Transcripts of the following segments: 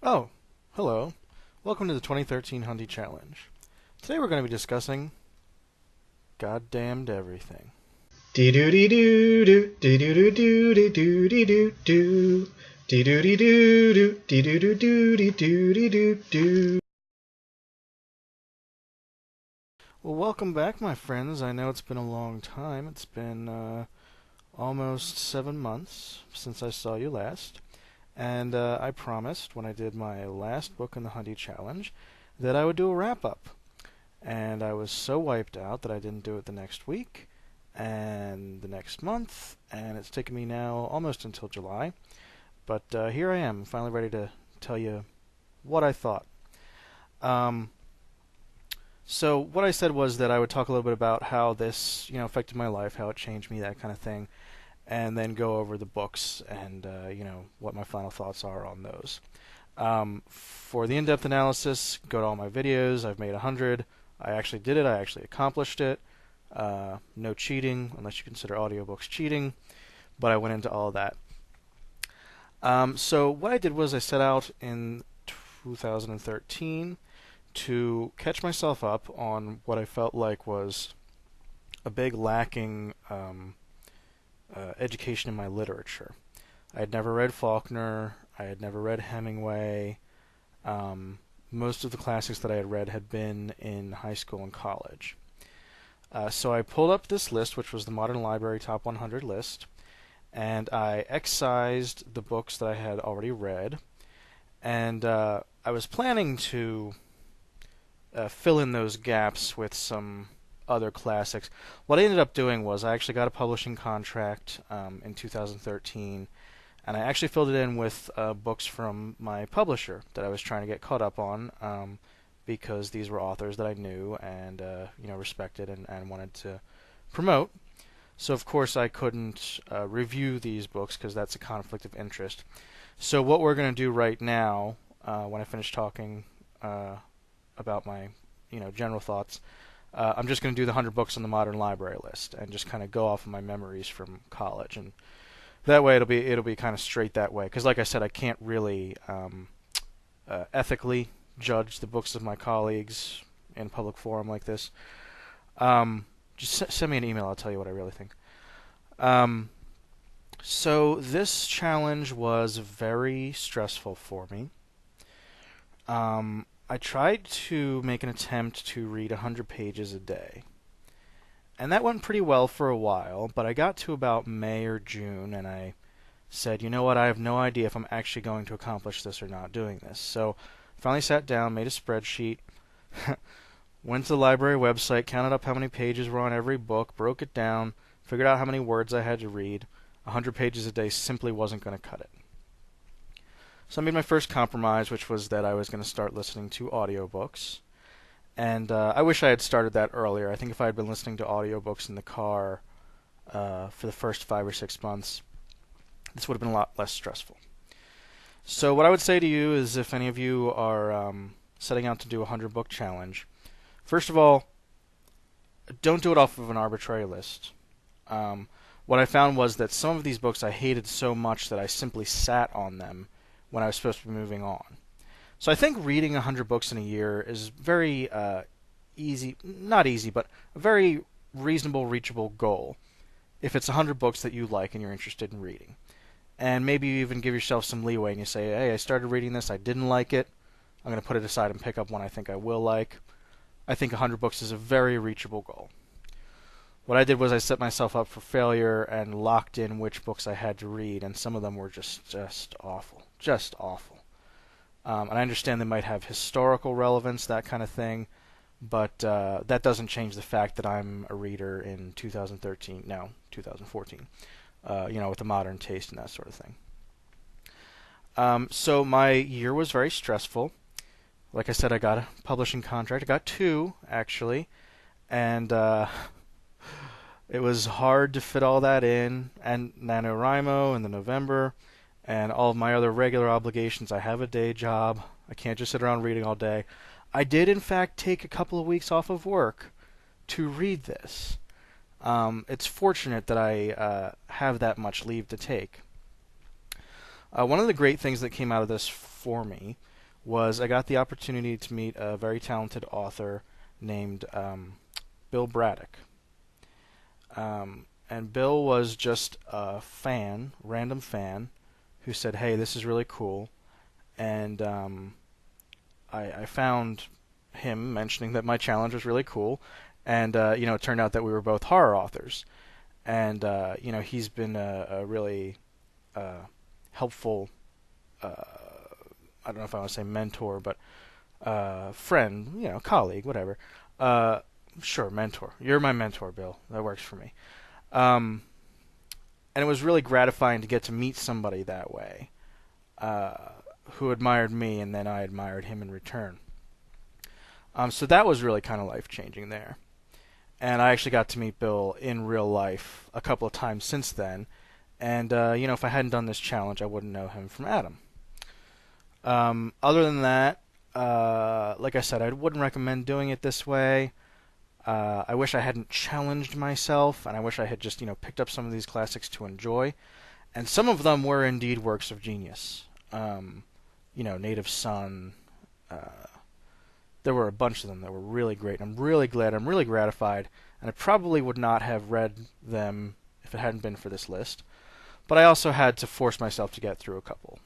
Oh, hello. Welcome to the 2013 Hundie Challenge. Today we're going to be discussing goddamned everything. Dee doo dee doo doo dee doo doo doo dee doo dee doo doo dee doo dee doo doo dee doo doo doo dee doo dee doo doo. Well, welcome back, my friends. I know it's been a long time. It's been almost 7 months since I saw you last. And I promised when I did my last book in the Hundie Challenge that I would do a wrap-up. And I was so wiped out that I didn't do it the next week and the next month, and it's taken me now almost until July. But here I am, finally ready to tell you what I thought. So what I said was that I would talk a little bit about how this, affected my life, how it changed me, that kind of thing, and then go over the books and, what my final thoughts are on those. For the in-depth analysis, go to all my videos. I've made 100. I actually did it. I actually accomplished it. No cheating, unless you consider audiobooks cheating, but I went into all of that. So what I did was I set out in 2013 to catch myself up on what I felt like was a big lacking education in my literature. I had never read Faulkner. I had never read Hemingway. Most of the classics that I had read had been in high school and college. So I pulled up this list, which was the Modern Library Top 100 list, and I excised the books that I had already read, and I was planning to fill in those gaps with some other classics. What I ended up doing was I actually got a publishing contract in 2013, and I actually filled it in with books from my publisher that I was trying to get caught up on, because these were authors that I knew and respected and wanted to promote. So of course I couldn't review these books because that's a conflict of interest. So what we're going to do right now, when I finish talking about my general thoughts, I'm just going to do the 100 books on the Modern Library list and just kind of go off of my memories from college, and that way it'll be kind of straight that way, because like I said, I can't really ethically judge the books of my colleagues in a public forum like this. Just send me an email, I'll tell you what I really think. So this challenge was very stressful for me. I tried to make an attempt to read 100 pages a day, and that went pretty well for a while, but I got to about May or June, and I said, you know what, I have no idea if I'm actually going to accomplish this or not doing this. So finally sat down, made a spreadsheet, went to the library website, counted up how many pages were on every book, broke it down, figured out how many words I had to read. 100 pages a day simply wasn't going to cut it. So I made my first compromise, which was that I was going to start listening to audiobooks. And I wish I had started that earlier. I think if I had been listening to audiobooks in the car for the first 5 or 6 months, this would have been a lot less stressful. So what I would say to you is, if any of you are setting out to do a 100-book challenge, first of all, don't do it off of an arbitrary list. What I found was that some of these books I hated so much that I simply sat on them when I was supposed to be moving on. So I think reading 100 books in a year is very easy, not easy, but a very reasonable, reachable goal if it's 100 books that you like and you're interested in reading. And maybe you even give yourself some leeway and you say, hey, I started reading this, I didn't like it, I'm going to put it aside and pick up one I think I will like. I think 100 books is a very reachable goal. What I did was I set myself up for failure and locked in which books I had to read, and some of them were just awful. Just awful. And I understand they might have historical relevance, that kind of thing, but that doesn't change the fact that I'm a reader in 2014, with a modern taste and that sort of thing. So my year was very stressful. Like I said, I got a publishing contract. I got 2, actually, and it was hard to fit all that in, and NaNoWriMo in the November, and all of my other regular obligations. I have a day job. I can't just sit around reading all day. I did, in fact, take a couple of weeks off of work to read this. It's fortunate that I have that much leave to take. One of the great things that came out of this for me was I got the opportunity to meet a very talented author named Bill Braddock. And Bill was just a fan, random fan, who said, "Hey, this is really cool." And I found him mentioning that my challenge was really cool, and it turned out that we were both horror authors. And he's been a really helpful, I don't know if I want to say mentor, but friend, colleague, whatever. Sure, mentor. You're my mentor, Bill. That works for me. And it was really gratifying to get to meet somebody that way, who admired me, and then I admired him in return. So that was really kind of life-changing there. And I actually got to meet Bill in real life a couple of times since then. And, if I hadn't done this challenge, I wouldn't know him from Adam. Other than that, like I said, I wouldn't recommend doing it this way. I wish I hadn't challenged myself, and I wish I had just, picked up some of these classics to enjoy. And some of them were indeed works of genius. Native Son. There were a bunch of them that were really great. I'm really glad. I'm really gratified. And I probably would not have read them if it hadn't been for this list. But I also had to force myself to get through a couple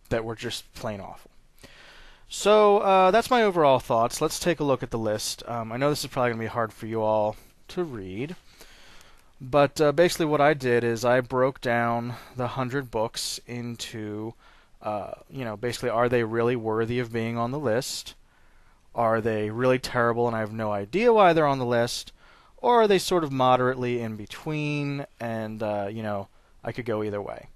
that were just plain awful. So that's my overall thoughts. Let's take a look at the list. I know this is probably going to be hard for you all to read. But basically what I did is I broke down the 100 books into, basically, are they really worthy of being on the list? Are they really terrible and I have no idea why they're on the list? Or are they sort of moderately in between and, I could go either way.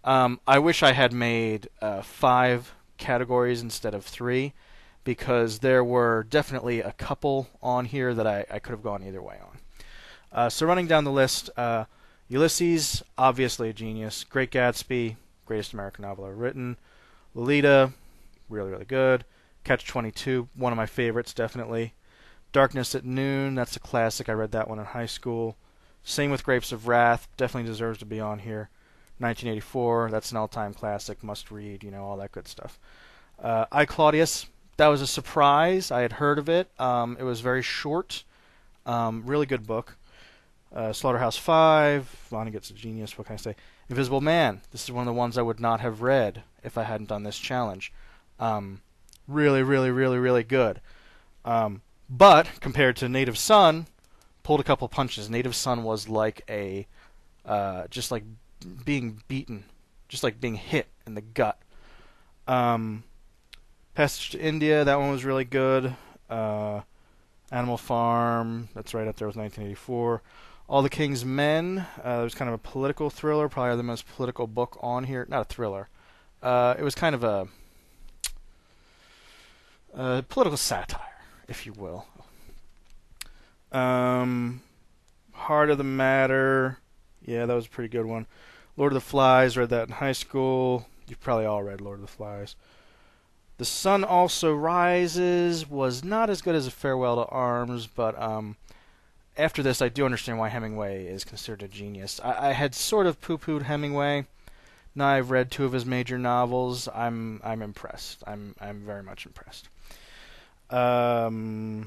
I wish I had made 5 categories instead of 3, because there were definitely a couple on here that I could have gone either way on. So running down the list, Ulysses, obviously a genius. Great Gatsby, greatest American novel ever written. Lolita, really, really good. Catch-22, one of my favorites, definitely. Darkness at Noon, that's a classic. I read that one in high school. Same with Grapes of Wrath, definitely deserves to be on here. 1984, that's an all-time classic, must read, all that good stuff. I, Claudius, that was a surprise. I had heard of it. It was very short. Really good book. Slaughterhouse-5, Vonnegut's a genius, what can I say? Invisible Man, this is one of the ones I would not have read if I hadn't done this challenge. Really, really, really, really good. But compared to Native Son, pulled a couple punches. Native Son was like just like being beaten, just like being hit in the gut. Passage to India, that one was really good. Animal Farm, that's right up there with 1984. All the King's Men, it was kind of a political thriller, probably the most political book on here. Not a thriller. It was kind of a political satire, if you will. Heart of the Matter, yeah, that was a pretty good one. Lord of the Flies, read that in high school. You've probably all read Lord of the Flies. The Sun Also Rises was not as good as A Farewell to Arms, but after this I do understand why Hemingway is considered a genius. I had sort of poo-pooed Hemingway. Now I've read 2 of his major novels. I'm impressed. I'm very much impressed. The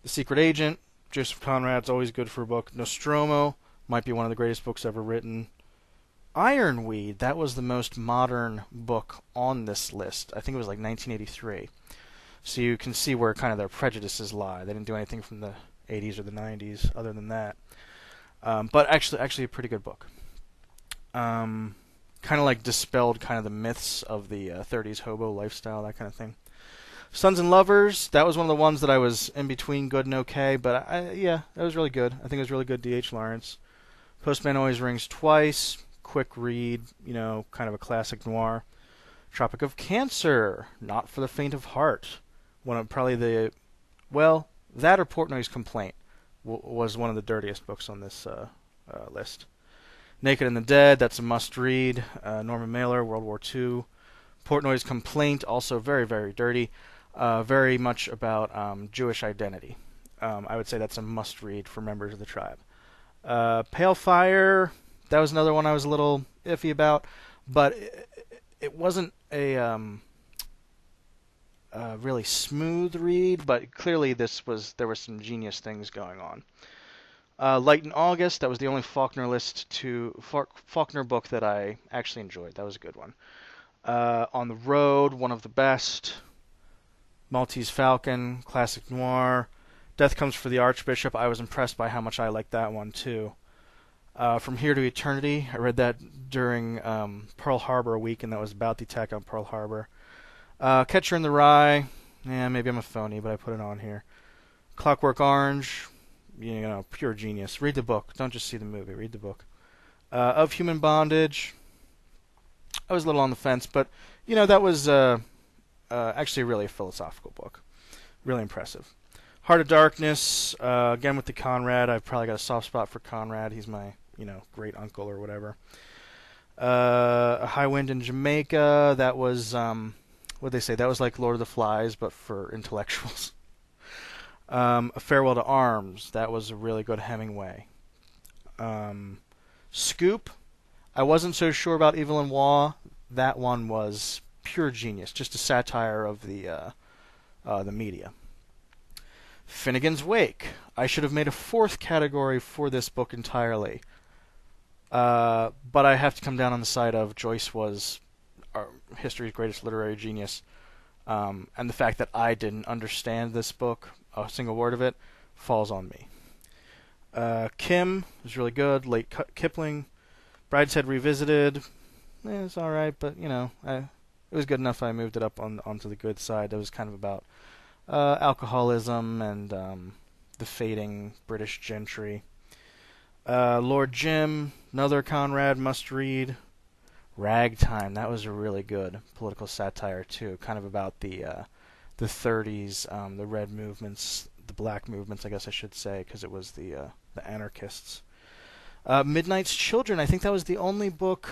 Secret Agent, Joseph Conrad's always good for a book. Nostromo might be one of the greatest books ever written. Ironweed, that was the most modern book on this list. I think it was like 1983. So you can see where kind of their prejudices lie. They didn't do anything from the 80s or the 90s other than that. But actually a pretty good book. Kind of like dispelled kind of the myths of the 30s hobo lifestyle, that kind of thing. Sons and Lovers, that was one of the ones that I was in between good and okay, but that was really good. I think it was really good, D.H. Lawrence. Postman Always Rings Twice, quick read, kind of a classic noir. Tropic of Cancer, not for the faint of heart. One of probably that or Portnoy's Complaint was one of the dirtiest books on this list. Naked and the Dead, that's a must-read. Norman Mailer, World War II. Portnoy's Complaint, also very, very dirty. Very much about Jewish identity. I would say that's a must-read for members of the tribe. Pale Fire, that was another one I was a little iffy about, but it wasn't a a really smooth read, but clearly there were some genius things going on. Light in August, that was the only Faulkner Faulkner book that I actually enjoyed. That was a good one. On the Road, one of the best. Maltese Falcon, classic noir. Death Comes for the Archbishop. I was impressed by how much I liked that one too. From Here to Eternity, I read that during Pearl Harbor week, and that was about the attack on Pearl Harbor. Catcher in the Rye, yeah, maybe I'm a phony, but I put it on here. Clockwork Orange, pure genius. Read the book, don't just see the movie. Read the book. Of Human Bondage, I was a little on the fence, but that was actually really a philosophical book. Really impressive. Heart of Darkness, again with the Conrad. I've probably got a soft spot for Conrad. He's my, great uncle or whatever. A High Wind in Jamaica. That was, what'd they say? That was like Lord of the Flies, but for intellectuals. A Farewell to Arms. That was a really good Hemingway. Scoop. I wasn't so sure about Evelyn Waugh. That one was pure genius. Just a satire of the media. Finnegan's Wake. I should have made a fourth category for this book entirely. But I have to come down on the side of Joyce was history's greatest literary genius. And the fact that I didn't understand this book, a single word of it, falls on me. Kim was really good. Late Kipling. Brideshead Revisited. It's alright, but, it was good enough I moved it up onto the good side. It was kind of about alcoholism and the fading British gentry. Lord Jim, another Conrad must-read. Ragtime, that was a really good political satire, too. Kind of about the 30s, the red movements, the black movements, I guess I should say, because it was the anarchists. Midnight's Children, I think that was the only book...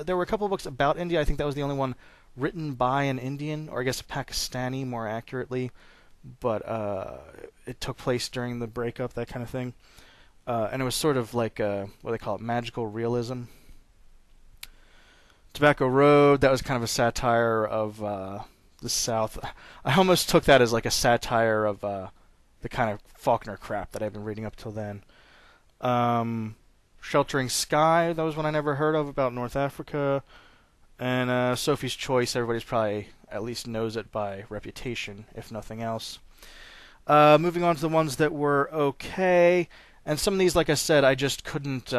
there were a couple of books about India. I think that was the only one written by an Indian, or I guess a Pakistani more accurately, but it took place during the breakup, that kind of thing. And it was sort of like what they call it, magical realism. Tobacco Road, that was kind of a satire of the South. I almost took that as like a satire of the kind of Faulkner crap that I've been reading up till then. Sheltering Sky, that was one I never heard of, about North Africa. And Sophie's Choice, everybody's probably at least knows it by reputation, if nothing else. Moving on to the ones that were okay. And some of these, like I said, I just couldn't...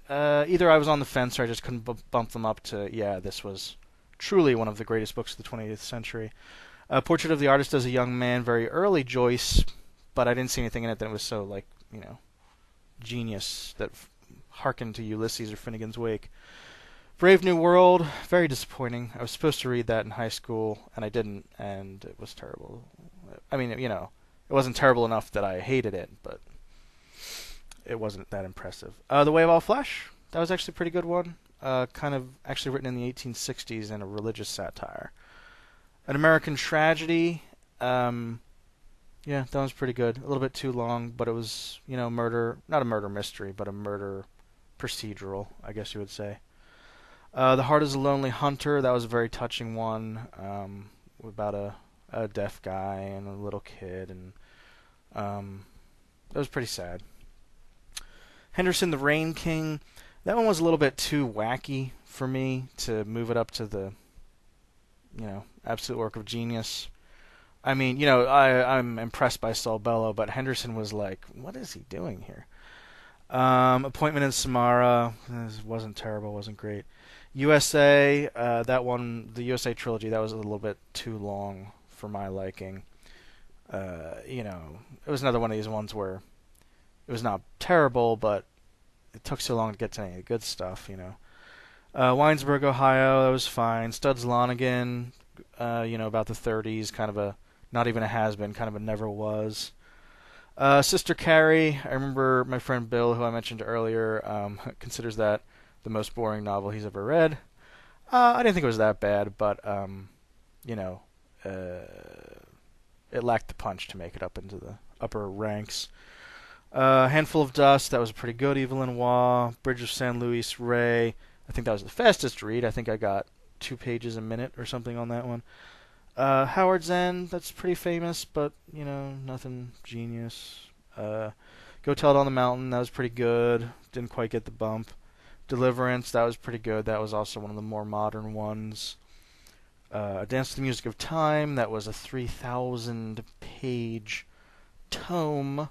either I was on the fence or I just couldn't bump them up to, yeah, this was truly one of the greatest books of the 20th century. Portrait of the Artist as a Young Man, very early Joyce, but I didn't see anything in it that was so, like, genius that harkened to Ulysses or Finnegan's Wake. Brave New World, very disappointing. I was supposed to read that in high school, and I didn't, and it was terrible. I mean, it wasn't terrible enough that I hated it, but it wasn't that impressive. The Way of All Flesh, that was actually a pretty good one. Kind of actually written in the 1860s and a religious satire. An American Tragedy, yeah, that one's pretty good. A little bit too long, but it was, murder, not a murder mystery, but a murder procedural, I guess you would say. The Heart is a Lonely Hunter, that was a very touching one, about a deaf guy and a little kid, and that was pretty sad. Henderson, the Rain King, that one was a little bit too wacky for me to move it up to the, absolute work of genius. I mean, I'm impressed by Saul Bellow, but Henderson was like, what is he doing here? Appointment in Samara, this wasn't terrible, wasn't great. USA, that one, the USA trilogy, that was a little bit too long for my liking. It was another one of these ones where it was not terrible, but it took so long to get to any of the good stuff, Winesburg, Ohio, that was fine. Studs Lonigan, about the 30s, kind of a, not even a has-been, kind of a never was. Sister Carrie, I remember my friend Bill, who I mentioned earlier, considers that the most boring novel he's ever read. I didn't think it was that bad, but, it lacked the punch to make it up into the upper ranks. Handful of Dust, that was pretty good. Evelyn Waugh, Bridge of San Luis Rey, I think that was the fastest read. I think I got 2 pages a minute or something on that one. Howard's End, that's pretty famous, but, nothing genius. Go Tell It on the Mountain, that was pretty good. Didn't quite get the bump. Deliverance, that was pretty good. That was also one of the more modern ones. Dance to the Music of Time, that was a 3,000-page tome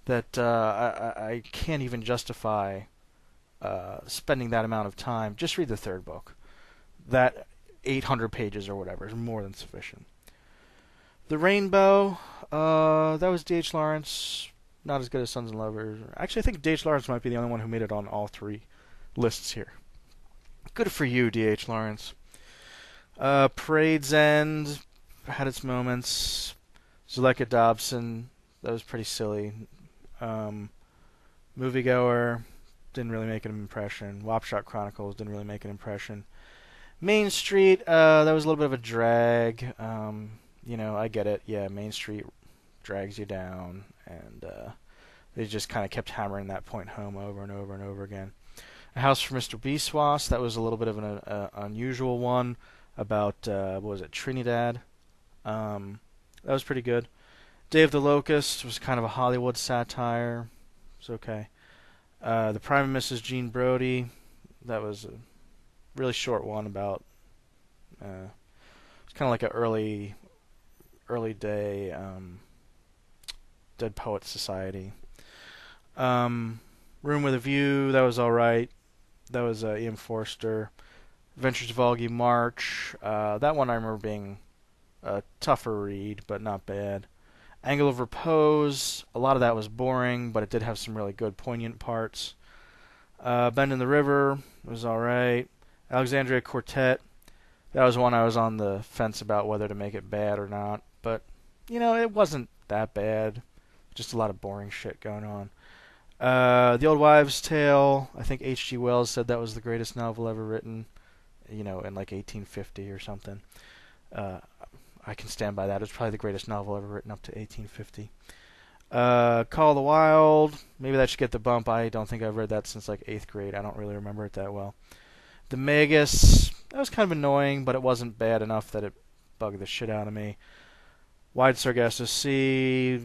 that I can't even justify spending that amount of time. Just read the third book. That 800 pages or whatever is more than sufficient. The Rainbow, that was D.H. Lawrence. Not as good as Sons and Lovers. Actually, I think D.H. Lawrence might be the only one who made it on all 3 lists here. Good for you, D.H. Lawrence. Parade's End had its moments. Zuleika Dobson, that was pretty silly. Moviegoer, didn't really make an impression. Wapshot Chronicles didn't really make an impression. Main Street, that was a little bit of a drag. I get it. Yeah, Main Street drags you down, and they just kind of kept hammering that point home over and over and over again. A House for Mr. Biswas, that was a little bit of an unusual one about, what was it, Trinidad. That was pretty good. Day of the Locust was kind of a Hollywood satire. It's okay. The Prime and Mrs. Jean Brodie, that was a really short one about, it's kind of like an early day Dead Poets Society. Room with a View, that was alright. That was Ian Forster. Adventures of Augie March, that one I remember being a tougher read, but not bad. Angle of Repose, a lot of that was boring, but it did have some really good, poignant parts. Bend in the River was alright. Alexandria Quartet, that was one I was on the fence about whether to make it bad or not, but, it wasn't that bad. Just a lot of boring shit going on. The Old Wives' Tale, I think H.G. Wells said that was the greatest novel ever written, in like 1850 or something. I can stand by that. It's probably the greatest novel ever written up to 1850. Call of the Wild, maybe that should get the bump. I don't think I've read that since like 8th grade. I don't really remember it that well. The Magus, that was kind of annoying, but it wasn't bad enough that it bugged the shit out of me. Wide Sargasso Sea,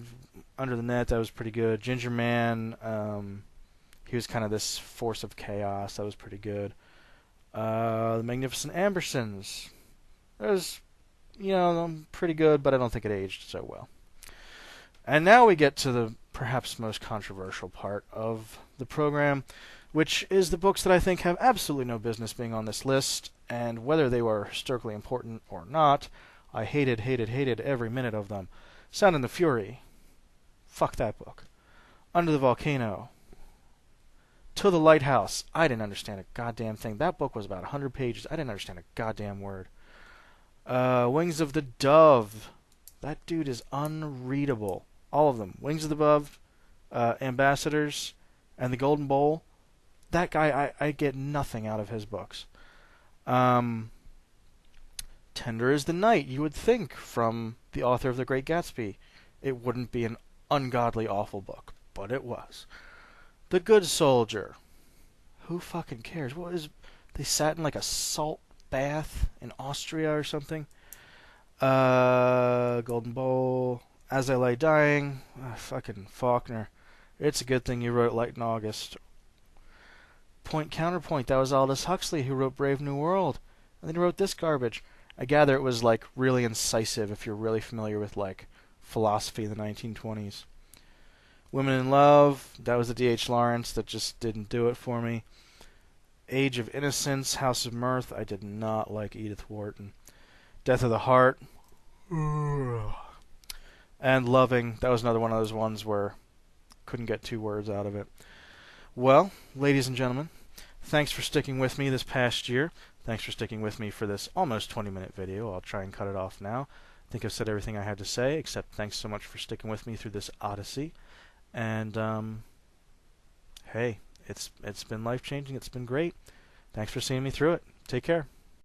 Under the Net, that was pretty good. Ginger Man, he was kind of this force of chaos. That was pretty good. The Magnificent Ambersons, that was, pretty good, but I don't think it aged so well. And now we get to the perhaps most controversial part of the program, which is the books that I think have absolutely no business being on this list, and whether they were historically important or not, I hated every minute of them. Sound and the Fury. Fuck that book. Under the Volcano. To the Lighthouse. I didn't understand a goddamn thing. That book was about 100 pages. I didn't understand a goddamn word. Wings of the Dove. That dude is unreadable. All of them. Wings of the Dove, Ambassadors, and The Golden Bowl. That guy, I get nothing out of his books. Tender is the Night. You would think from the author of The Great Gatsby it wouldn't be an ungodly awful book, but it was. The Good Soldier. Who fucking cares? What is? They sat in like a salt bath in Austria or something. Golden Bowl. As I Lay Dying. Fucking Faulkner. It's a good thing you wrote Light in August. Point Counterpoint. That was Aldous Huxley who wrote Brave New World. And then he wrote this garbage. I gather it was like really incisive if you're really familiar with like philosophy in the 1920s. Women in Love, that was the D.H. Lawrence that just didn't do it for me. Age of Innocence, House of Mirth, I did not like Edith Wharton. Death of the Heart, and Loving, that was another one of those ones where couldn't get 2 words out of it. Well, ladies and gentlemen, thanks for sticking with me this past year. Thanks for sticking with me for this almost 20-minute video. I'll try and cut it off now. I think I've said everything I had to say, except thanks so much for sticking with me through this odyssey. And, hey, it's been life-changing. It's been great. Thanks for seeing me through it. Take care.